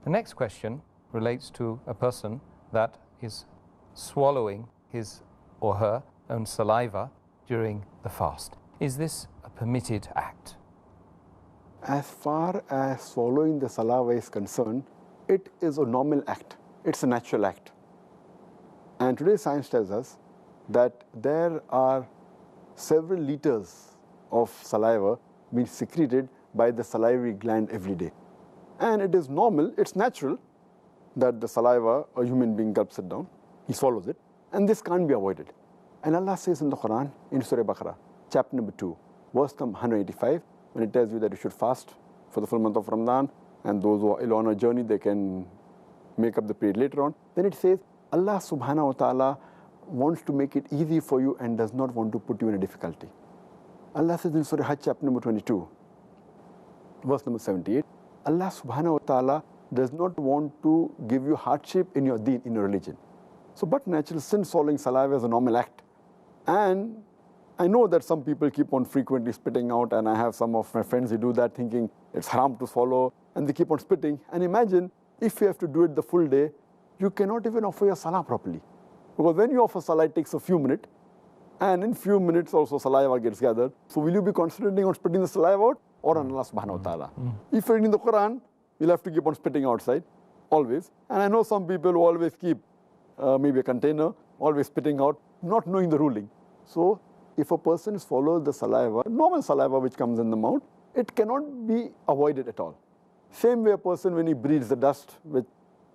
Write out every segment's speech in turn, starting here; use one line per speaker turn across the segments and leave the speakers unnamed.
The next question relates to a person that is swallowing his or her own saliva during the fast. Is this a permitted act?
As far as swallowing the saliva is concerned, it is a normal act. It's a natural act. And today science tells us that there are several liters of saliva being secreted by the salivary gland every day. And it is normal, it's natural that the saliva, a human being gulps it down, he swallows it, and this can't be avoided. And Allah says in the Quran, in Surah Baqarah, chapter number 2, verse number 185, when it tells you that you should fast for the full month of Ramadan, and those who are ill on a journey, they can make up the period later on. Then it says, Allah subhanahu wa ta'ala wants to make it easy for you and does not want to put you in a difficulty. Allah says in Surah Hajj, chapter number 22, verse number 78, Allah subhanahu wa ta'ala does not want to give you hardship in your deen, in your religion. So, but natural, since swallowing saliva is a normal act. And I know that some people keep on frequently spitting out, and I have some of my friends who do that thinking it's haram to swallow, and they keep on spitting. And imagine if you have to do it the full day, you cannot even offer your salah properly. Because when you offer salah, it takes a few minutes, and in few minutes also saliva gets gathered. So will you be concentrating on spitting the saliva out or on Allah subhanahu wa ta'ala? If you're reading the Quran, you'll have to keep on spitting outside, always. And I know some people who always keep maybe a container, always spitting out, not knowing the ruling. So if a person swallows the saliva, normal saliva which comes in the mouth, it cannot be avoided at all. Same way a person, when he breathes the dust, which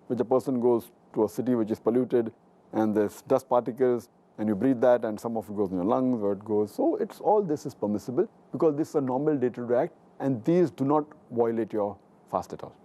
a person goes to a city which is polluted, and there's dust particles, and you breathe that, and some of it goes in your lungs, or it goes. So it's all this is permissible, because this is a normal day-to-day act, and these do not violate your fast at all.